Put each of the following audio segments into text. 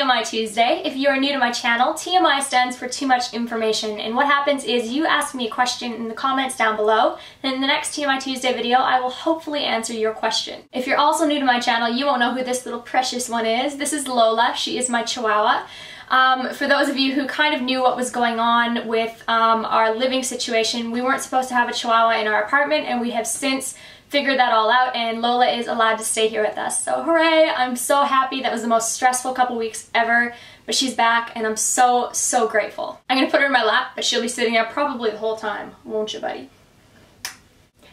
TMI Tuesday. If you are new to my channel, TMI stands for too much information, and what happens is you ask me a question in the comments down below, and in the next TMI Tuesday video I will hopefully answer your question. If you're also new to my channel, you won't know who this little precious one is. This is Lola. She is my Chihuahua. For those of you who kind of knew what was going on with our living situation, we weren't supposed to have a Chihuahua in our apartment, and we have since figured that all out, and Lola is allowed to stay here with us. So hooray! I'm so happy. That was the most stressful couple weeks ever, but she's back and I'm so grateful. I'm gonna put her in my lap, but she'll be sitting there probably the whole time, won't you, buddy?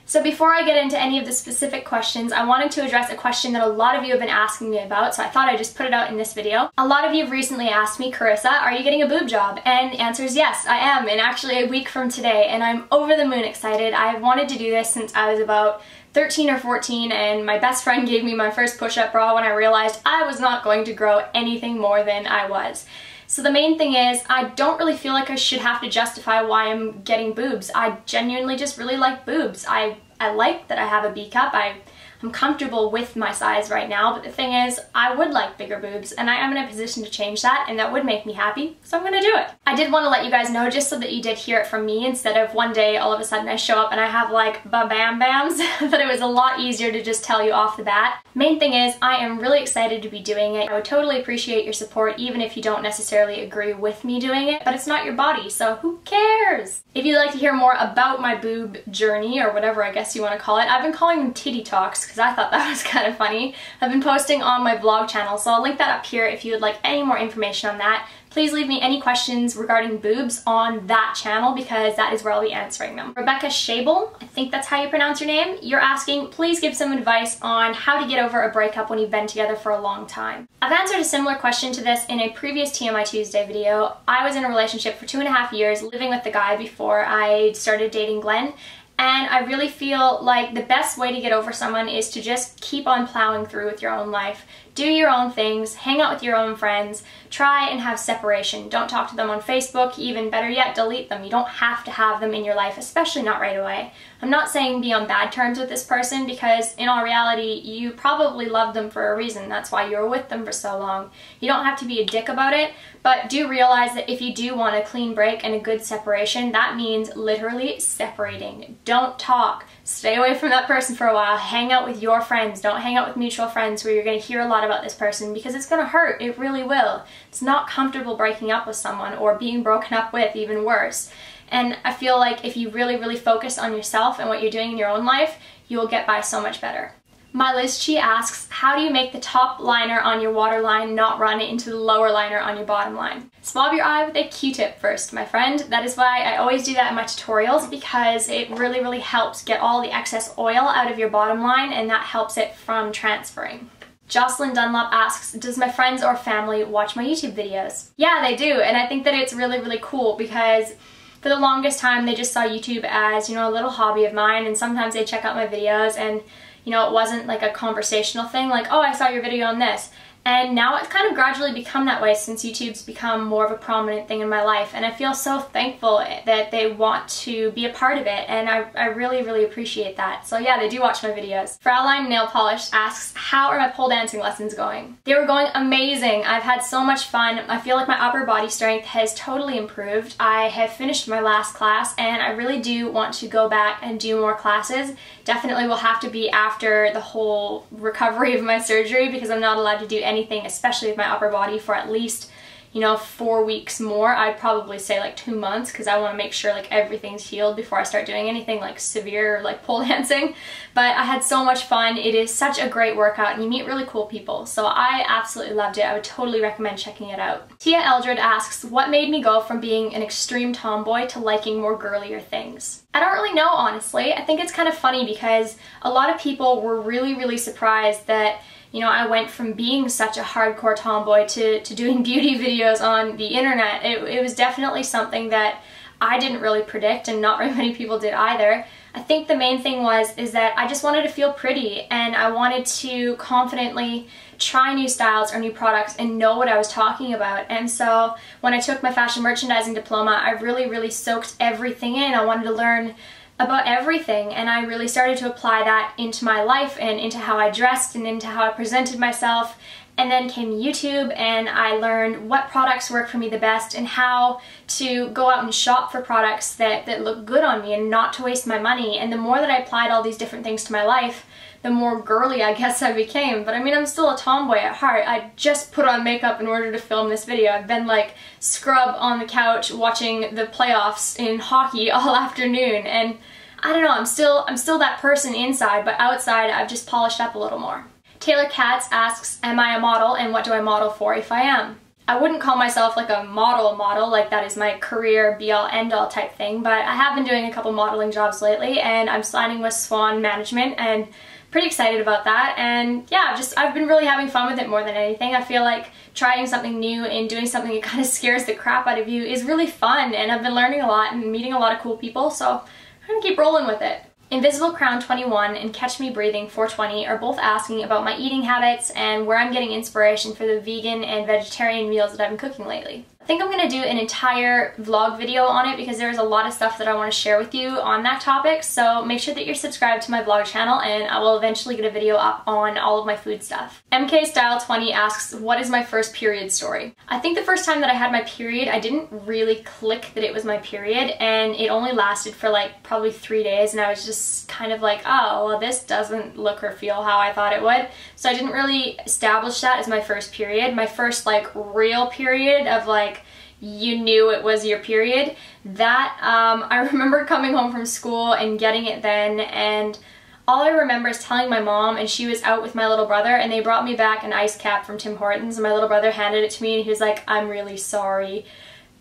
So before I get into any of the specific questions, I wanted to address a question that a lot of you have been asking me about, so I thought I'd just put it out in this video. A lot of you have recently asked me, Karissa, are you getting a boob job? And the answer is yes, I am, and actually a week from today, and I'm over the moon excited. I've wanted to do this since I was about 13 or 14, and my best friend gave me my first push-up bra when I realized I was not going to grow anything more than I was. So the main thing is, I don't really feel like I should have to justify why I'm getting boobs. I genuinely just really like boobs. I like that I have a B cup. I'm comfortable with my size right now, but the thing is, I would like bigger boobs, and I am in a position to change that, and that would make me happy, so I'm gonna do it. I did want to let you guys know, just so that you did hear it from me, instead of one day all of a sudden I show up and I have like ba-bam-bams, that it was a lot easier to just tell you off the bat. Main thing is, I am really excited to be doing it. I would totally appreciate your support, even if you don't necessarily agree with me doing it, but it's not your body, so who cares? If you'd like to hear more about my boob journey, or whatever I guess you want to call it, I've been calling them titty talks because I thought that was kind of funny. I've been posting on my vlog channel, so I'll link that up here if you would like any more information on that. Please leave me any questions regarding boobs on that channel because that is where I'll be answering them. Rebecca Shable, I think that's how you pronounce your name, you're asking, please give some advice on how to get over a breakup when you've been together for a long time. I've answered a similar question to this in a previous TMI Tuesday video. I was in a relationship for 2.5 years living with the guy before I started dating Glenn. And I really feel like the best way to get over someone is to just keep on plowing through with your own life. Do your own things, hang out with your own friends, try and have separation. Don't talk to them on Facebook, even better yet, delete them. You don't have to have them in your life, especially not right away. I'm not saying be on bad terms with this person because in all reality, you probably love them for a reason. That's why you were with them for so long. You don't have to be a dick about it, but do realize that if you do want a clean break and a good separation, that means literally separating. Don't talk. Stay away from that person for a while. Hang out with your friends. Don't hang out with mutual friends where you're going to hear a lot about this person because it's going to hurt. It really will. It's not comfortable breaking up with someone or being broken up with, even worse. And I feel like if you really focus on yourself and what you're doing in your own life, you will get by so much better. My Liz Chi asks, how do you make the top liner on your waterline not run into the lower liner on your bottom line? Swab your eye with a Q-tip first, my friend. That is why I always do that in my tutorials because it really helps get all the excess oil out of your bottom line and that helps it from transferring. Jocelyn Dunlop asks, does my friends or family watch my YouTube videos? Yeah, they do, and I think that it's really cool because for the longest time they just saw YouTube as, you know, a little hobby of mine, and sometimes they check out my videos and, you know, it wasn't like a conversational thing like, oh, I saw your video on this. And now it's kind of gradually become that way since YouTube's become more of a prominent thing in my life, and I feel so thankful that they want to be a part of it, and I really appreciate that. So yeah, they do watch my videos. Fraulein Nail Polish asks, how are my pole dancing lessons going? They were going amazing. I've had so much fun. I feel like my upper body strength has totally improved. I have finished my last class and I really do want to go back and do more classes. Definitely will have to be after the whole recovery of my surgery because I'm not allowed to do anything, especially with my upper body, for at least, you know, 4 weeks more. I'd probably say like 2 months because I want to make sure like everything's healed before I start doing anything like severe like pole dancing. But I had so much fun. It is such a great workout and you meet really cool people. So I absolutely loved it. I would totally recommend checking it out. Tia Eldred asks, what made me go from being an extreme tomboy to liking more girlier things? I don't really know, honestly. I think it's kind of funny because a lot of people were really surprised that, you know, I went from being such a hardcore tomboy to doing beauty videos on the internet. It was definitely something that I didn't really predict and not very many people did either. I think the main thing is that I just wanted to feel pretty and I wanted to confidently try new styles or new products and know what I was talking about. And so when I took my fashion merchandising diploma, I really soaked everything in. I wanted to learn about everything, and I really started to apply that into my life and into how I dressed and into how I presented myself. And then came YouTube, and I learned what products work for me the best and how to go out and shop for products that look good on me and not to waste my money. And the more that I applied all these different things to my life, the more girly I guess I became. But I mean, I'm still a tomboy at heart. I just put on makeup in order to film this video. I've been like scrub on the couch watching the playoffs in hockey all afternoon, and I don't know, I'm still that person inside, but outside I've just polished up a little more. Taylor Katz asks, am I a model, and what do I model for if I am? I wouldn't call myself like a model, like that is my career be-all end-all type thing, but I have been doing a couple modeling jobs lately, and I'm signing with Swan Management, and pretty excited about that. And yeah, I've been really having fun with it more than anything. I feel like trying something new and doing something that kind of scares the crap out of you is really fun, and I've been learning a lot and meeting a lot of cool people, so I'm gonna keep rolling with it. Invisible Crown 21 and Catch Me Breathing 420 are both asking about my eating habits and where I'm getting inspiration for the vegan and vegetarian meals that I've been cooking lately. I think I'm going to do an entire vlog video on it because there's a lot of stuff that I want to share with you on that topic, so make sure that you're subscribed to my vlog channel and I will eventually get a video up on all of my food stuff. MK Style 20 asks, what is my first period story? I think the first time that I had my period, I didn't really click that it was my period, and it only lasted for like probably 3 days, and I was just kind of like, oh, well, this doesn't look or feel how I thought it would. So I didn't really establish that as my first period. My first like real period of like, you knew it was your period, that I remember coming home from school and getting it then, and all I remember is telling my mom, and she was out with my little brother, and they brought me back an ice cap from Tim Hortons, and my little brother handed it to me and he was like, I'm really sorry.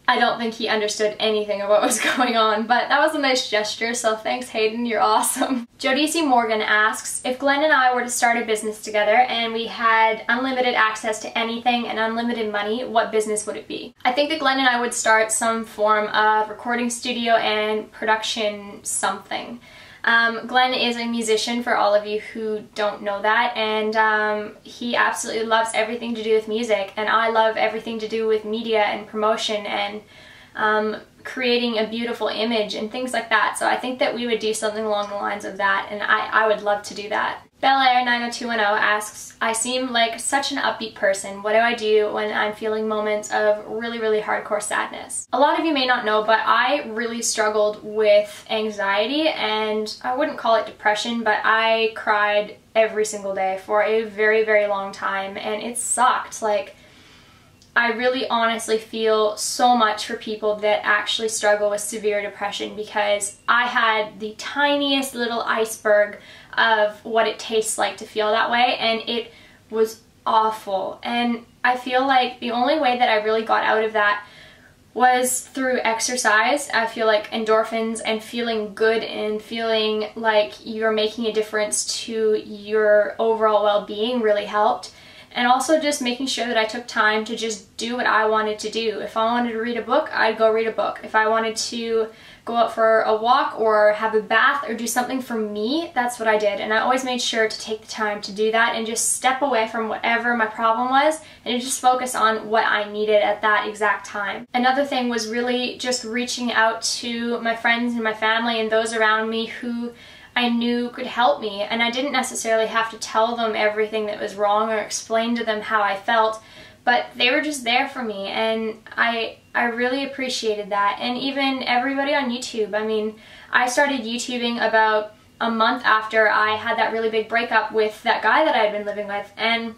I don't think he understood anything of what was going on, but that was a nice gesture, so thanks Hayden, you're awesome. Jodeci Morgan asks, if Glenn and I were to start a business together and we had unlimited access to anything and unlimited money, what business would it be? I think that Glenn and I would start some form of recording studio and production something. Glenn is a musician, for all of you who don't know that, and he absolutely loves everything to do with music, and I love everything to do with media and promotion and creating a beautiful image and things like that. So I think that we would do something along the lines of that, and I would love to do that. Belair 90210 asks, I seem like such an upbeat person. What do I do when I'm feeling moments of really, really hardcore sadness? A lot of you may not know, but I really struggled with anxiety, and I wouldn't call it depression, but I cried every single day for a very, very long time, and it sucked. Like, I really honestly feel so much for people that actually struggle with severe depression, because I had the tiniest little iceberg of what it tastes like to feel that way, and it was awful. And I feel like the only way that I really got out of that was through exercise. I feel like endorphins and feeling good and feeling like you're making a difference to your overall well-being really helped. And also just making sure that I took time to just do what I wanted to do. If I wanted to read a book, I'd go read a book. If I wanted to go out for a walk or have a bath or do something for me, that's what I did. And I always made sure to take the time to do that and just step away from whatever my problem was and just focus on what I needed at that exact time. Another thing was really just reaching out to my friends and my family and those around me who I knew could help me, and I didn't necessarily have to tell them everything that was wrong or explain to them how I felt, but they were just there for me, and I really appreciated that. And even everybody on YouTube. I mean, I started YouTubing about a month after I had that really big breakup with that guy that I had been living with, and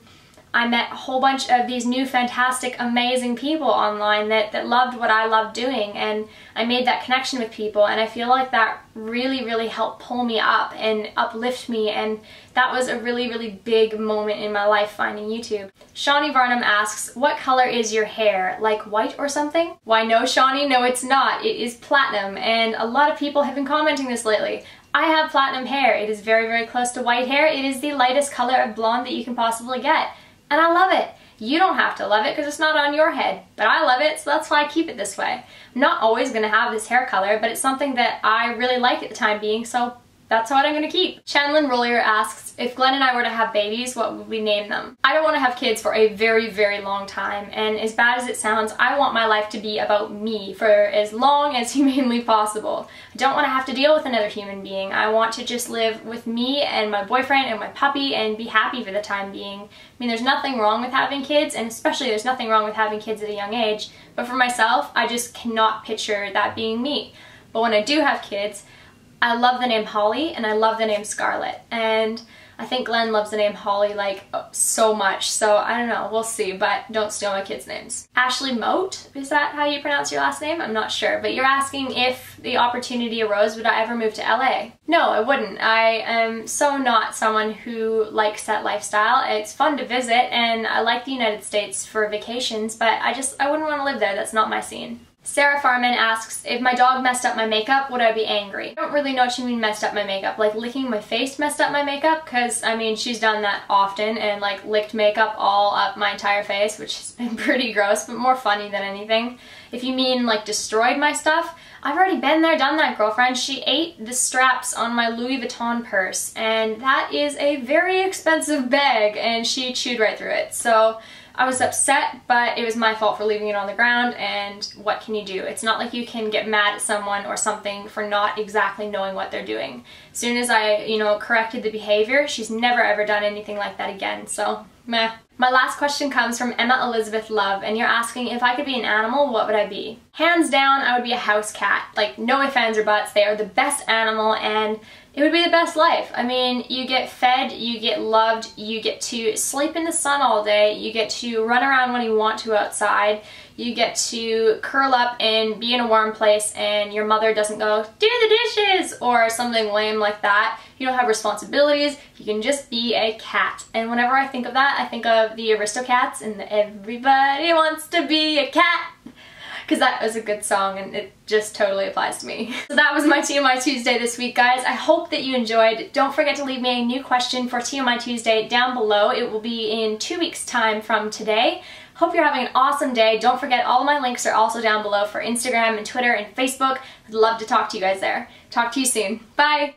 I met a whole bunch of these new fantastic, amazing people online that loved what I loved doing, and I made that connection with people, and I feel like that really, really helped pull me up and uplift me, and that was a really, really big moment in my life finding YouTube. Shawnee Varnum asks, what color is your hair? Like white or something? Why no, Shawnee, no it's not. It is platinum, and a lot of people have been commenting this lately. I have platinum hair. It is very, very close to white hair. It is the lightest color of blonde that you can possibly get. And I love it. You don't have to love it because it's not on your head, but I love it, so that's why I keep it this way. I'm not always going to have this hair color, but it's something that I really like at the time being, so that's what I'm gonna keep. Chanlin Rollier asks, if Glenn and I were to have babies, what would we name them? I don't want to have kids for a very, very long time, and as bad as it sounds, I want my life to be about me for as long as humanly possible. I don't want to have to deal with another human being. I want to just live with me and my boyfriend and my puppy and be happy for the time being. I mean, there's nothing wrong with having kids, and especially there's nothing wrong with having kids at a young age, but for myself, I just cannot picture that being me. But when I do have kids, I love the name Holly and I love the name Scarlett, and I think Glenn loves the name Holly like so much, so I don't know, we'll see, but don't steal my kids' names. Ashley Moat, is that how you pronounce your last name? I'm not sure, but you're asking if the opportunity arose, would I ever move to LA? No, I wouldn't. I am so not someone who likes that lifestyle. It's fun to visit and I like the United States for vacations, but I wouldn't want to live there. That's not my scene. Sarah Farman asks, if my dog messed up my makeup, would I be angry? I don't really know what you mean messed up my makeup. Like licking my face messed up my makeup? Because, I mean, she's done that often and like licked makeup all up my entire face, which has been pretty gross, but more funny than anything. If you mean like destroyed my stuff, I've already been there, done that, girlfriend. She ate the straps on my Louis Vuitton purse, and that is a very expensive bag, and she chewed right through it. So I was upset, but it was my fault for leaving it on the ground, and what can you do? It's not like you can get mad at someone or something for not exactly knowing what they're doing. As soon as I, corrected the behavior, she's never ever done anything like that again, so meh. My last question comes from Emma Elizabeth Love, and you're asking, if I could be an animal, what would I be? Hands down, I would be a house cat. Like, no ifs, ands, or buts. They are the best animal, and it would be the best life. I mean, you get fed, you get loved, you get to sleep in the sun all day, you get to run around when you want to outside, you get to curl up and be in a warm place, and your mother doesn't go, do the dishes, or something lame like that. You don't have responsibilities, you can just be a cat. And whenever I think of that, I think of the Aristocats and the Everybody Wants to Be a Cat, because that was a good song and it just totally applies to me. So that was my TMI Tuesday this week, guys. I hope that you enjoyed. Don't forget to leave me a new question for TMI Tuesday down below. It will be in 2 weeks' time from today. Hope you're having an awesome day. Don't forget, all of my links are also down below for Instagram and Twitter and Facebook. I'd love to talk to you guys there. Talk to you soon. Bye!